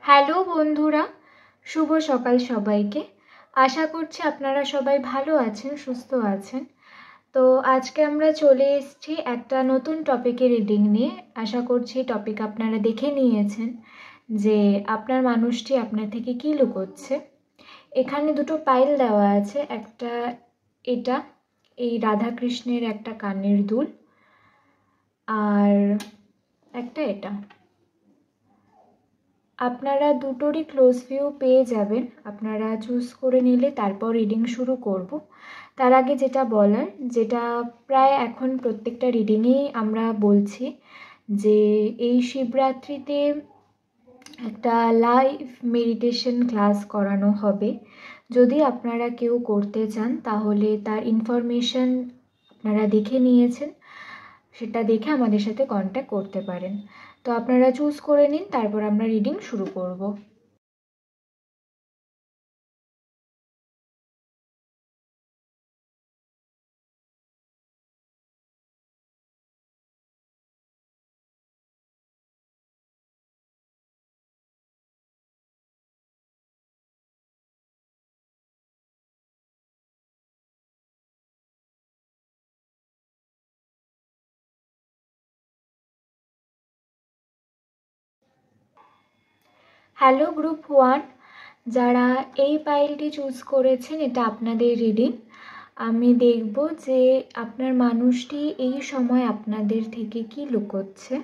Hello বন্ধুরা, শুভ সকাল সবাইকে। আশা করছি আপনারা সবাই ভালো আছেন, সুস্থ আছেন। তো আজকে আমরা চলে এসেছি একটা নতুন টপিকের রিডিং নিয়ে। আশা করছি টপিক আপনারা দেখে নিয়েছেন যে আপনার মানুষটি আপনার থেকে কী লুকোচ্ছে। এখানে দুটো পাইল দেওয়া আছে, একটা এটা এই রাধাকৃষ্ণের একটা কানের দুল, আর একটা এটা। আপনারা দুটোরই ক্লোজ ভিউ পেয়ে যাবেন, আপনারা চুজ করে নিলে তারপর রিডিং শুরু করব। তার আগে যেটা বলার, যেটা প্রায় এখন প্রত্যেকটা রিডিংয়েই আমরা বলছি, যে এই শিবরাত্রিতে একটা লাইভ মেডিটেশন ক্লাস করানো হবে। যদি আপনারা কেউ করতে চান তাহলে তার ইনফরমেশন আপনারা দেখে নিয়েছেন, সেটা দেখে আমাদের সাথে কন্ট্যাক্ট করতে পারেন। তো আপনারা চুজ করে নিন, তারপর আমরা রিডিং শুরু করব। হ্যালো গ্রুপ 1, যারা এই পাইলটি চুজ করেছেন, এটা আপনাদের রিডিং। আমি দেখব যে আপনার মানুষটি এই সময় আপনাদের থেকে কি লুকোচ্ছে।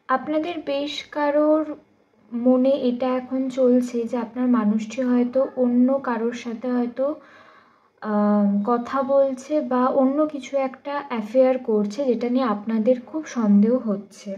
আপনাদের বেশ কারোর মনে এটা এখন চলছে যে আপনার মানুষটি হয়তো অন্য কারোর সাথে হয়তো কথা বলছে বা অন্য কিছু একটা অ্যাফেয়ার করছে, যেটা নিয়ে আপনাদের খুব সন্দেহ হচ্ছে।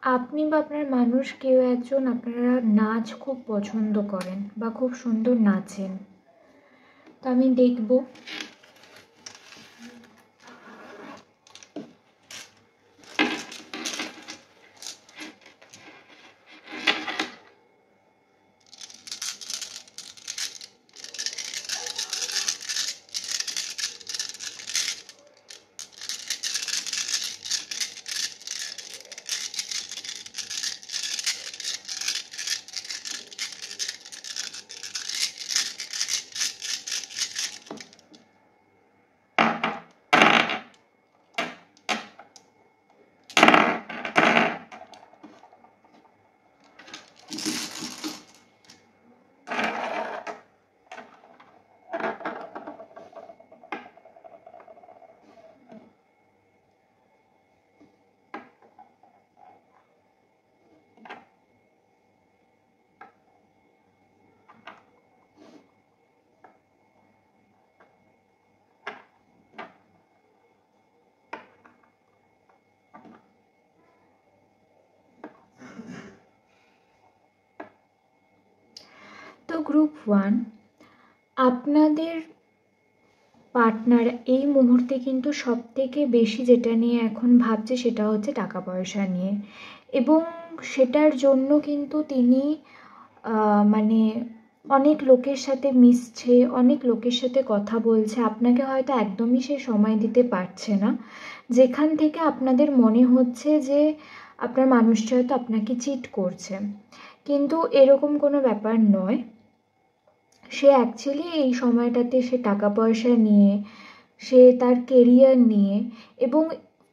আপনি বা আপনার মানুষ কেউ একজন, আপনারা নাচ খুব পছন্দ করেন বা খুব সুন্দর নাচেন। তো আমি দেখব তো গ্রুপ 1, আপনাদের পার্টনার এই মুহূর্তে কিন্তু সব থেকে বেশি যেটা নিয়ে এখন ভাবছে সেটা হচ্ছে টাকা পয়সা নিয়ে, এবং সেটার জন্য কিন্তু তিনি মানে অনেক লোকের সাথে মিশছে, অনেক লোকের সাথে কথা বলছে। আপনাকে হয়তো একদমই সে সময় দিতে পারছে না, যেখান থেকে আপনাদের মনে হচ্ছে যে আপনার মানুষটা হয়তো আপনাকে চিট করছে। কিন্তু এরকম কোনো ব্যাপার নয়। সে অ্যাকচুয়ালি এই সময়টাতে সে টাকা পয়সা নিয়ে, সে তার কেরিয়ার নিয়ে, এবং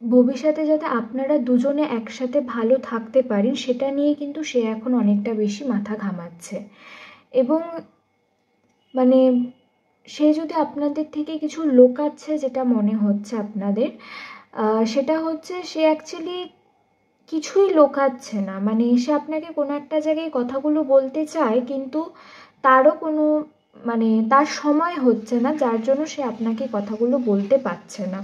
ভবিষ্যতে যাতে আপনারা দুজনে একসাথে ভালো থাকতে পারেন সেটা নিয়ে কিন্তু সে এখন অনেকটা বেশি মাথা ঘামাচ্ছে। এবং মানে সে যদি আপনাদের থেকে কিছু লুকাচ্ছে, যেটা মনে হচ্ছে আপনাদের, সেটা হচ্ছে সে অ্যাকচুয়ালি কিছুই লুকাচ্ছে না। মানে সে আপনাকে কোনো একটা জায়গায় কথাগুলো বলতে চায়, কিন্তু তারও কোনো তার সময় হচ্ছে না, যার জন্য সে আপনাকে কথাগুলো বলতে পারছে না।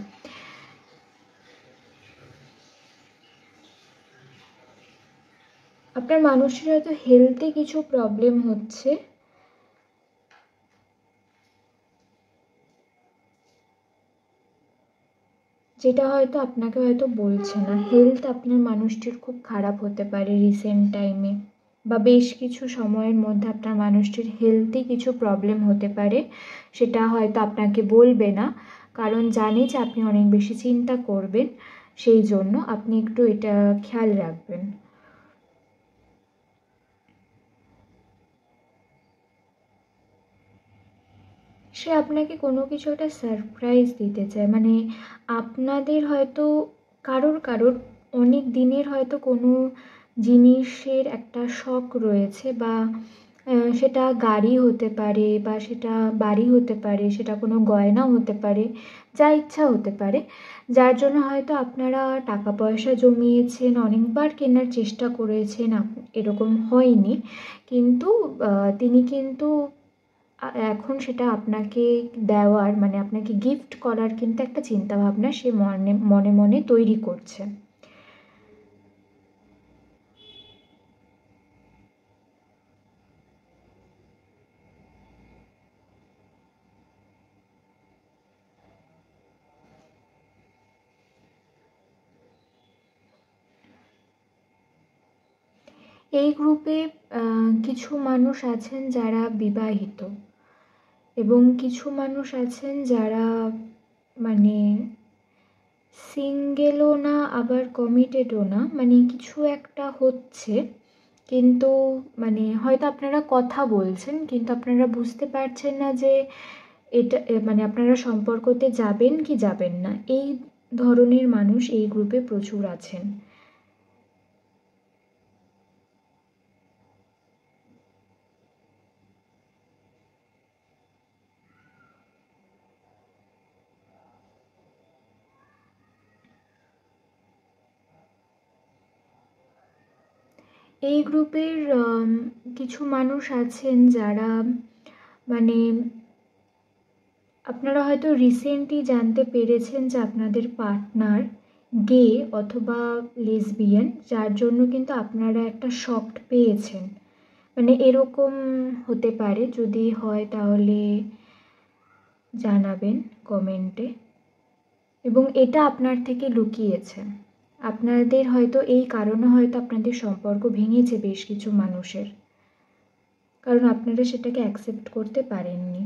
আপনার মানুষের হয়তো হেলথে কিছু প্রবলেম হচ্ছে, যেটা হয়তো আপনাকে হয়তো বলছে না। হেলথ আপনার মানুষটির খুব খারাপ হতে পারে রিসেন্ট টাইমে, বা বেশ কিছু সময়ের মধ্যে আপনার মানুষটির হেলথে কিছু প্রবলেম হতে পারে। সেটা হয়তো আপনাকে বলবে না, কারণ জানে যে আপনি অনেক বেশি চিন্তা করবেন, সেই জন্য আপনি একটু এটা খেয়াল রাখবেন। সে আপনাকে কোনো কিছু একটা সারপ্রাইজ দিতে চায়, মানে আপনাদের হয়তো কারোর অনেক দিনের হয়তো কোনো জিনিসের একটা শখ রয়েছে, বা সেটা গাড়ি হতে পারে, বা সেটা বাড়ি হতে পারে, সেটা কোনো গয়না হতে পারে, যা ইচ্ছা হতে পারে, যার জন্য হয়তো আপনারা টাকা পয়সা জমিয়েছেন, অনেকবার কেনার চেষ্টা করেছেন, এরকম হয়নি, কিন্তু তিনি কিন্তু এখন সেটা আপনাকে দেওয়ার, মানে আপনাকে গিফট করার কিন্তু একটা চিন্তাভাবনা সে মনে মনে মনে তৈরি করছে। এই গ্রুপে কিছু মানুষ আছেন যারা বিবাহিত, এবং কিছু মানুষ আছেন যারা মানে সিঙ্গেলও না আবার কমিটেডও না, মানে কিছু একটা হচ্ছে, কিন্তু মানে হয়তো আপনারা কথা বলছেন, কিন্তু আপনারা বুঝতে পারছেন না যে এটা মানে আপনারা সম্পর্কতে যাবেন কি যাবেন না। এই ধরনের মানুষ এই গ্রুপে প্রচুর আছেন। এই গ্রুপের কিছু মানুষ আছেন যারা মানে আপনারা হয়তো রিসেন্টলি জানতে পেরেছেন যে আপনাদের পার্টনার গে অথবা লেসবিয়ান, যার জন্য কিন্তু আপনারা একটা শক পেয়েছেন। মানে এরকম হতে পারে, যদি হয় তাহলে জানাবেন কমেন্টে। এবং এটা আপনার থেকে লুকিয়েছে, আপনাদের হয়তো এই কারণে হয়তো আপনাদের সম্পর্ক ভেঙেছে বেশ কিছু মানুষের, কারণ আপনারা সেটাকে অ্যাকসেপ্ট করতে পারেননি।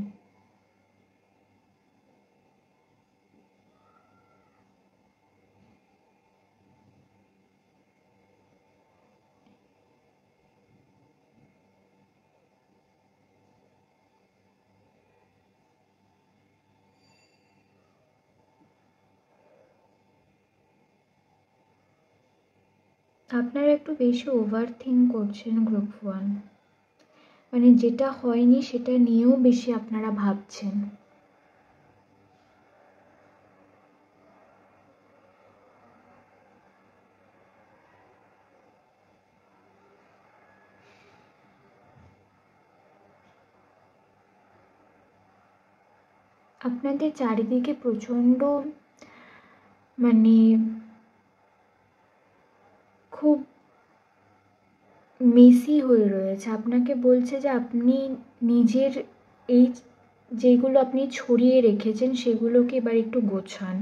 আপনারা একটু বেশি ওভার থিঙ্ক করছেন গ্রুপ 1, মানে যেটা হয়নি সেটা নিয়েও বেশি আপনারা ভাবছেন। আপনাদের চারিদিকে প্রচণ্ড মানে খুব মেসি হয়ে রয়েছে। আপনাকে বলছে যে আপনি নিজের এই যেগুলো আপনি ছড়িয়ে রেখেছেন সেগুলোকে এবার একটু গোছান।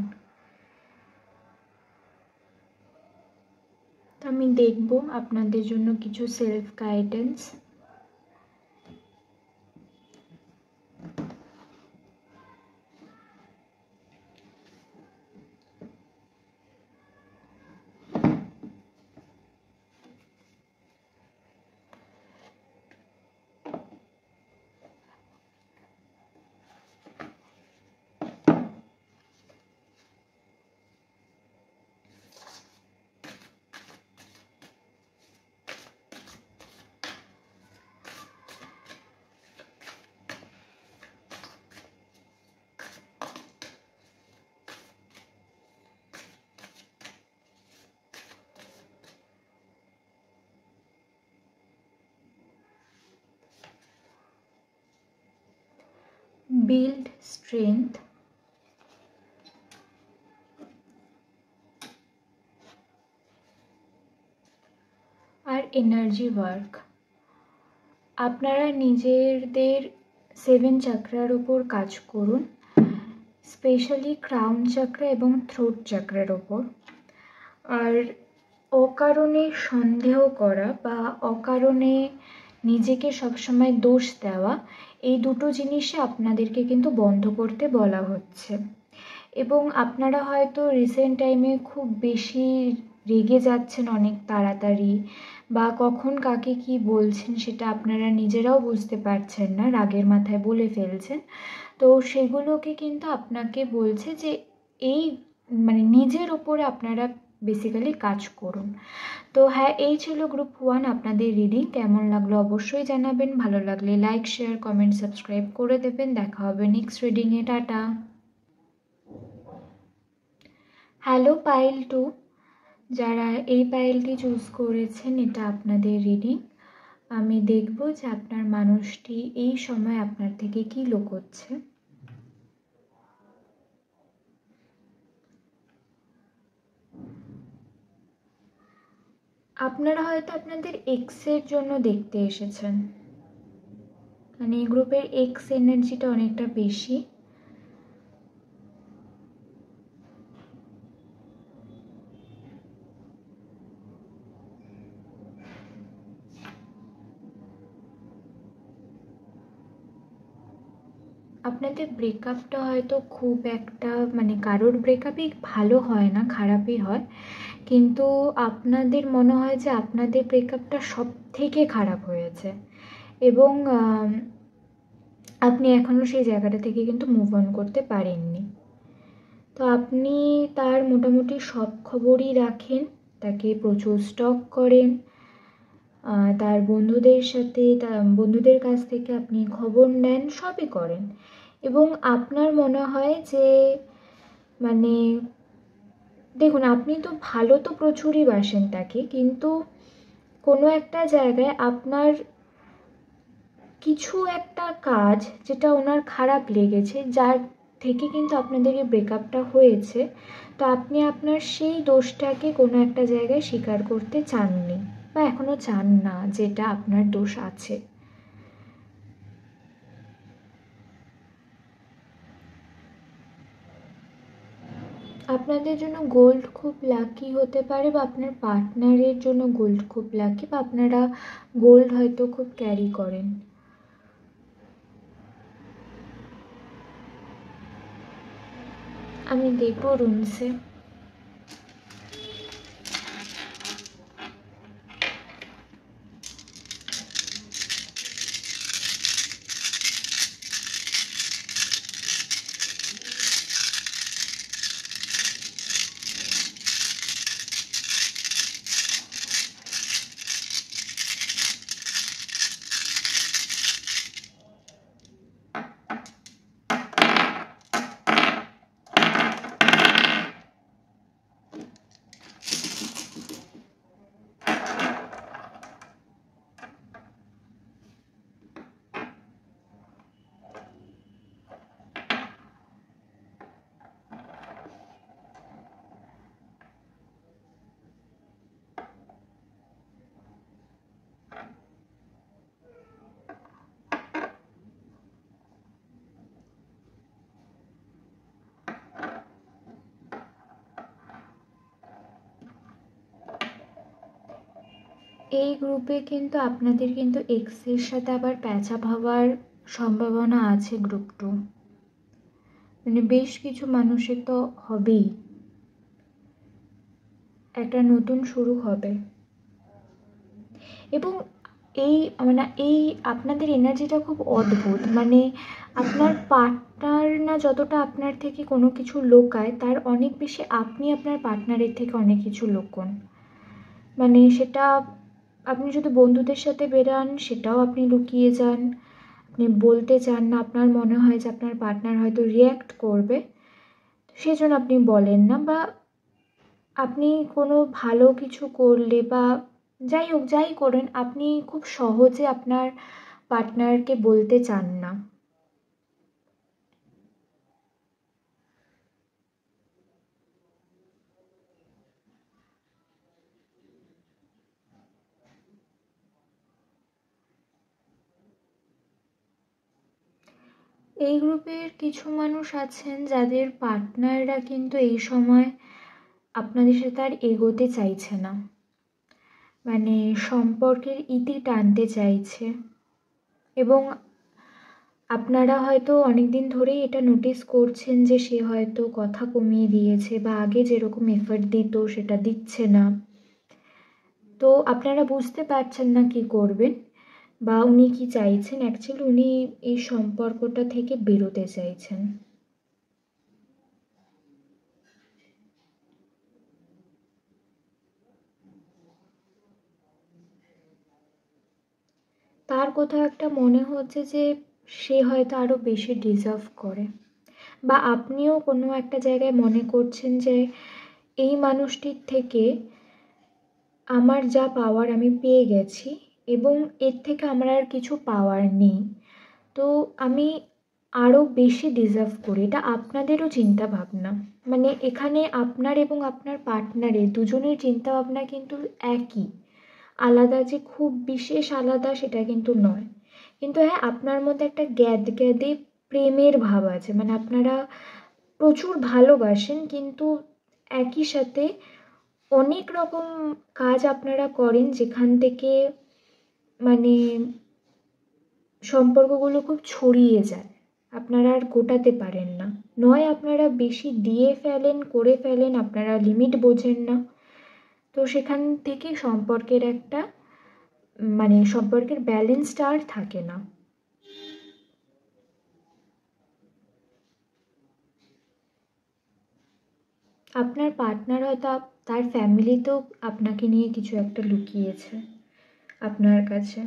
তো আমি দেখব আপনাদের জন্য কিছু সেলফ গাইডেন্স। build strength, আর এনার্জি ওয়ার্ক। আপনারা নিজেদের 7 চাকরার উপর কাজ করুন, স্পেশালি ক্রাউন চাকরা এবং থ্রোট চাকরার ওপর। আর অকারণে সন্দেহ করা বা অকারণে নিজেকে সবসময় দোষ দেওয়া, এই দুটো জিনিসে আপনাদেরকে কিন্তু বন্ধ করতে বলা হচ্ছে। এবং আপনারা হয়তো রিসেন্ট টাইমে খুব বেশি রেগে যাচ্ছেন অনেক তাড়াতাড়ি, বা কখন কাকে কি বলছেন সেটা আপনারা নিজেরাও বুঝতে পারছেন না, রাগের মাথায় বলে ফেলছেন। তো সেগুলোকে কিন্তু আপনাকে বলছে যে এই নিজের ওপরে আপনারা বেসিক্যালি কাজ করুন। তো হ্যাঁ, এই ছিল গ্রুপ 1 আপনাদের রিডিং। কেমন লাগলো অবশ্যই জানাবেন, ভালো লাগলে লাইক, শেয়ার, কমেন্ট, সাবস্ক্রাইব করে দেবেন। দেখা হবে নেক্সট রিডিংয়ে। টাটা। হ্যালো পাইল 2, যারা এই পাইলটি চুজ করেছেন, এটা আপনাদের রিডিং। আমি দেখব যে আপনার মানুষটি এই সময় আপনার থেকে কি লুকোচ্ছে। আপনারা হয়তো আপনাদের এক্সের জন্য দেখতে এসেছেন, এই গ্রুপের এক্স এনার্জিটা অনেকটা বেশি। আপনাদের ব্রেকআপটা হয়তো খুব একটা কারোর ব্রেকআপই ভালো হয় না, খারাপই হয়, কিন্তু আপনাদের মনে হয় যে আপনাদের ব্রেকআপটা সব থেকে খারাপ হয়েছে এবং আপনি এখনও সেই জায়গাটা থেকে কিন্তু মুভ অন করতে পারেননি। তো আপনি তার মোটামুটি সব খবরই রাখেন, তাকে প্রচুর স্টক করেন, তার বন্ধুদের কাছ থেকে আপনি খবর নেন, সবই করেন। এবং আপনার মনে হয় যে দেখুন, আপনি তো ভালো তো প্রচুরই বাসেন তাকে, কিন্তু কোনো একটা জায়গায় আপনার কিছু একটা কাজ যেটা ওনার খারাপ লেগেছে, যার থেকে কিন্তু আপনাদের এই ব্রেকআপটা হয়েছে, তো আপনি আপনার সেই দোষটাকে কোনো একটা জায়গায় স্বীকার করতে চাননি বা এখনো চান না যেটা আপনার দোষ আছে। আপনাদের জন্য গোল্ড খুব লাকি হতে পারে, বা আপনার পার্টনারের জন্য গোল্ড খুব লাকি, বা আপনারা গোল্ড হয়তো খুব ক্যারি করেন। আমি দেখবো রুমসে। এই গ্রুপে কিন্তু আপনাদের কিন্তু এক্সের সাথে আবার প্যাচআপ হওয়ার সম্ভাবনা আছে। গ্রুপ 2 বেশ কিছু মানুষের তো হবেই, একটা নতুন শুরু হবে। এবং এই এই আপনাদের এনার্জিটা খুব অদ্ভুত। আপনার পার্টনার না যতটা আপনার থেকে কোনো কিছু লোকায়, তার অনেক বেশি আপনি আপনার পার্টনারের থেকে অনেক কিছু লোকন। সেটা আপনি যদি বন্ধুদের সাথে বেরান, সেটাও আপনি লুকিয়ে যান, আপনি বলতে চান না। আপনার মনে হয় যে আপনার পার্টনার হয়তো রিয়্যাক্ট করবে, সেজন্য আপনি বলেন না, বা আপনি কোনো ভালো কিছু করলে বা যাই হোক, যাই করেন, আপনি খুব সহজে আপনার পার্টনারকে বলতে চান না। এই গ্রুপের কিছু মানুষ আছেন যাদের পার্টনাররা কিন্তু এই সময় আপনাদের সাথে আর এগোতে চাইছে না, মানে সম্পর্কের ইতি টানতে চাইছে। এবং আপনারা হয়তো অনেক দিন ধরেই এটা নোটিস করছেন যে সে হয়তো কথা কমিয়ে দিয়েছে বা আগে যেরকম এফর্ট দিত সেটা দিচ্ছে না। তো আপনারা বুঝতে পারছেন না কি করবেন বা উনি কি চাইছেন। অ্যাকচুয়ালি উনি এই সম্পর্কটা থেকে বেরোতে চাইছেন। তার কোথাও একটা মনে হচ্ছে যে সে হয়তো আরও বেশি ডিজার্ভ করে, বা আপনিও কোনো একটা জায়গায় মনে করছেন যে এই মানুষটির থেকে আমার যা পাওয়ার আমি পেয়ে গেছি এবং এর থেকে আমার আর কিছু পাওয়ার নেই, তো আমি আরও বেশি ডিজার্ভ করি। এটা আপনাদেরও চিন্তা ভাবনা, মানে এখানে আপনার এবং আপনার পার্টনারের দুজনের চিন্তা ভাবনা কিন্তু একই। আলাদা যে খুব বিশেষ আলাদা সেটা কিন্তু নয়। কিন্তু হ্যাঁ, আপনার মধ্যে একটা গ্যাদে প্রেমের ভাব আছে, মানে আপনারা প্রচুর ভালোবাসেন, কিন্তু একই সাথে অনেক রকম কাজ আপনারা করেন যেখান থেকে মানে সম্পর্কগুলো খুব ছড়িয়ে যায়, আপনারা আর গোটাতে পারেন না। নয় আপনারা বেশি দিয়ে ফেলেন, করে ফেলেন, আপনারা লিমিট বোঝেন না। তো সেখান থেকে সম্পর্কের একটা মানে সম্পর্কের ব্যালেন্সটা আর থাকে না। আপনার পার্টনার হয়তো তার ফ্যামিলিতেও আপনাকে নিয়ে কিছু একটা লুকিয়েছে আপনার কাছে।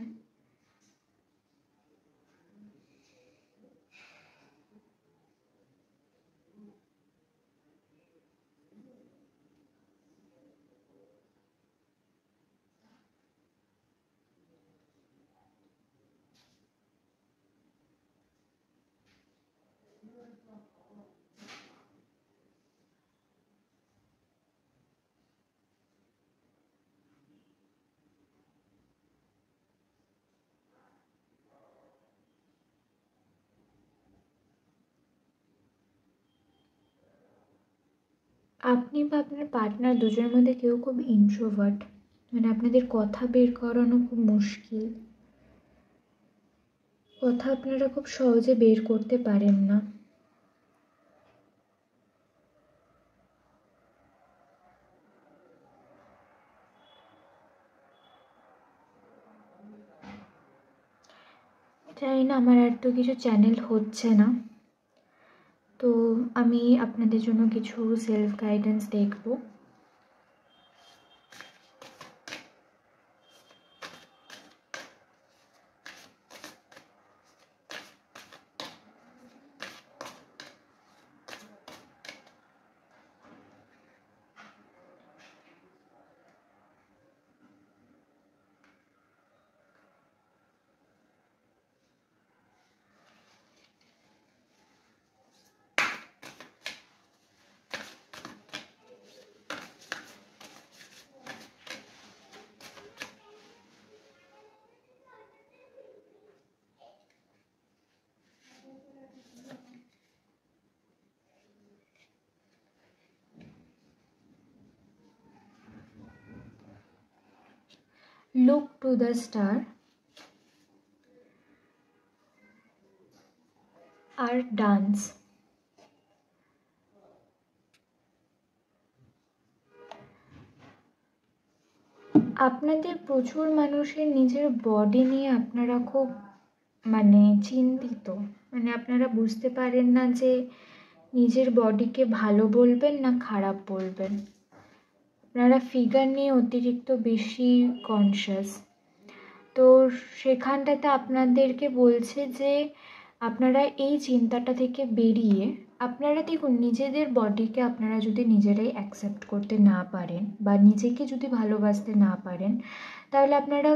আপনি বা আপনার পার্টনার দুজনের মধ্যে কেউ খুব ইন্ট্রোভার্ট, মানে আপনাদের কথা বের করানো খুব মুশকিল, কথা আপনারা খুব সহজে বের করতে পারেন না। জানি না, আমার আর তো কিছু চ্যানেল হচ্ছে না, তো আমি আপনাদের জন্য কিছু সেলফ গাইডেন্স দেখবো। Look to the star আর ডান্স। আপনাদের প্রচুর মানুষের নিজের বডি নিয়ে আপনারা খুব মানে চিন্তিত, মানে আপনারা বুঝতে পারেন না যে নিজের বডিকে ভালো বলবেন না খারাপ বলবেন। আপনারা ফিগার নিয়ে অতিরিক্ত বেশি কনসিয়াস। তো সেখানটাতে আপনাদেরকে বলছে যে আপনারা এই চিন্তাটা থেকে বেরিয়ে আপনারা দেখুন, নিজেদের বডিকে আপনারা যদি নিজেরাই অ্যাকসেপ্ট করতে না পারেন বা নিজেকে যদি ভালোবাসতে না পারেন, তাহলে আপনারা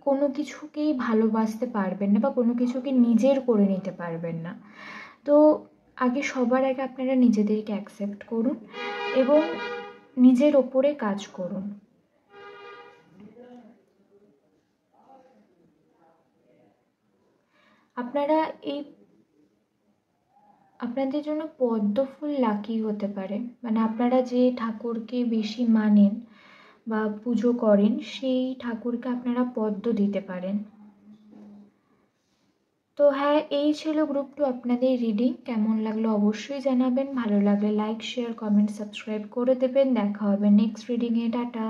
কোনো কিছুকেই ভালোবাসতে পারবেন না বা কোনো কিছুকে নিজের করে নিতে পারবেন না। তো আগে সবার আগে আপনারা নিজেদেরকে অ্যাকসেপ্ট করুন এবং নিজের ওপরে কাজ করুন। আপনারা এই আপনাদের জন্য পদ্ম ফুল লাকি হতে পারে, মানে আপনারা যে ঠাকুরকে বেশি মানেন বা পুজো করেন সেই ঠাকুরকে আপনারা পদ্ম দিতে পারেন। তো হ্যাঁ, এই ছিল গ্রুপ 2 আপনাদের রিডিং। কেমন লাগলো অবশ্যই জানাবেন, ভালো লাগলে লাইক শেয়ার কমেন্ট সাবস্ক্রাইব করে দেবেন। দেখা হবে নেক্সট রিডিংয়ে। টাটা।